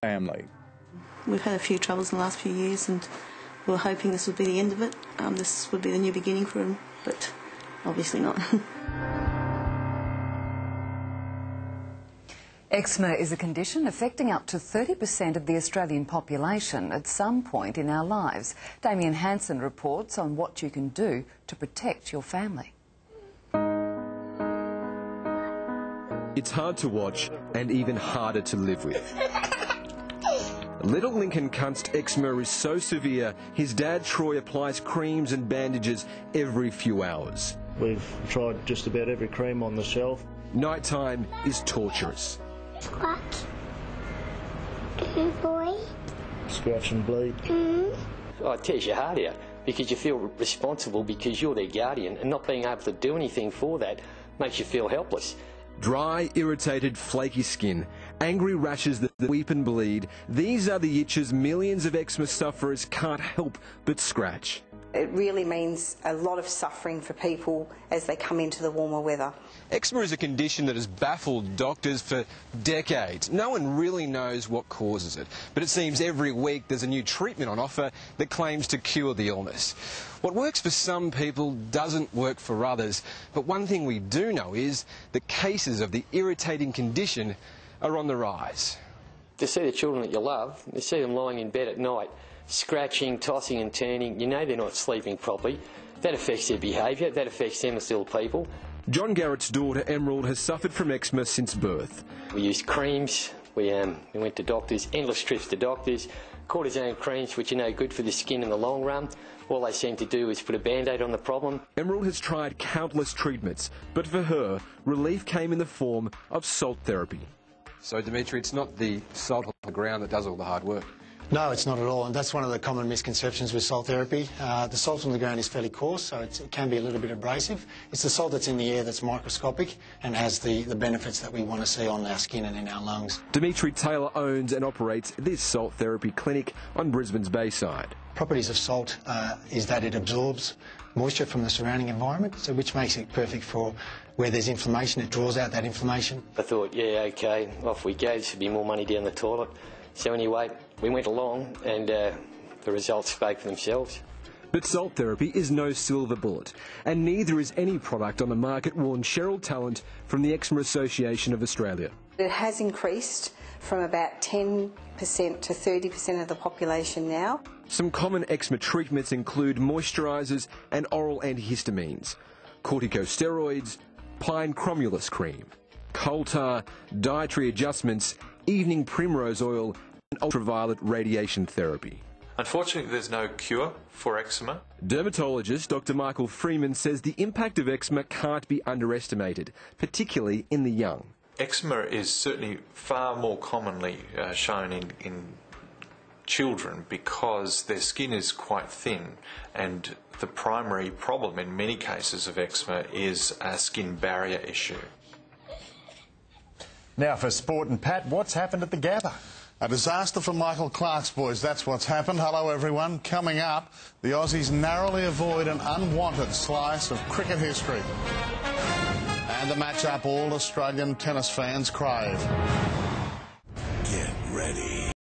family. We've had a few troubles in the last few years and we were hoping this would be the end of it. This would be the new beginning for him, but obviously not. Eczema is a condition affecting up to 30% of the Australian population at some point in our lives. Damien Hansen reports on what you can do to protect your family. It's hard to watch and even harder to live with. Little Lincoln Kunst's eczema is so severe, his dad Troy applies creams and bandages every few hours. We've tried just about every cream on the shelf. Nighttime is torturous. Squawk. Boy. Scratch and bleed. Oh, it tears your heart out because you feel responsible because you're their guardian, and not being able to do anything for that makes you feel helpless. Dry, irritated, flaky skin, angry rashes that weep and bleed. These are the itches millions of eczema sufferers can't help but scratch. It really means a lot of suffering for people as they come into the warmer weather. Eczema is a condition that has baffled doctors for decades. No one really knows what causes it, but it seems every week there's a new treatment on offer that claims to cure the illness. What works for some people doesn't work for others, but one thing we do know is that cases of the irritating condition are on the rise. To see the children that you love, to see them lying in bed at night, scratching, tossing and turning, you know they're not sleeping properly. That affects their behaviour, that affects them as little people. John Garrett's daughter Emerald has suffered from eczema since birth. We used creams, we went to doctors, endless trips to doctors, cortisone creams which are no good for the skin in the long run. All they seem to do is put a band-aid on the problem. Emerald has tried countless treatments, but for her, relief came in the form of salt therapy. So, Dimitri, it's not the salt on the ground that does all the hard work? No, it's not at all, and that's one of the common misconceptions with salt therapy. The salt on the ground is fairly coarse, so it can be a little bit abrasive. It's the salt that's in the air that's microscopic and has the benefits that we want to see on our skin and in our lungs. Dimitri Taylor owns and operates this salt therapy clinic on Brisbane's Bayside. Properties of salt is that it absorbs moisture from the surrounding environment, so which makes it perfect for where there's inflammation. It draws out that inflammation. I thought, yeah, okay, off we go. This would be more money down the toilet. So anyway, we went along and the results spoke for themselves. But salt therapy is no silver bullet, and neither is any product on the market, warned Cheryl Tallant from the Eczema Association of Australia. It has increased from about 10% to 30% of the population now. Some common eczema treatments include moisturisers and oral antihistamines, corticosteroids, pine cromulus cream, coal tar, dietary adjustments, evening primrose oil and ultraviolet radiation therapy. Unfortunately, there's no cure for eczema. Dermatologist Dr. Michael Freeman says the impact of eczema can't be underestimated, particularly in the young. Eczema is certainly far more commonly shown in children because their skin is quite thin, and the primary problem in many cases of eczema is a skin barrier issue. Now for Sport and Pat, what's happened at the Gabba? A disaster for Michael Clark's boys, that's what's happened. Hello everyone. Coming up, the Aussies narrowly avoid an unwanted slice of cricket history. And the match-up all Australian tennis fans crave. Get ready.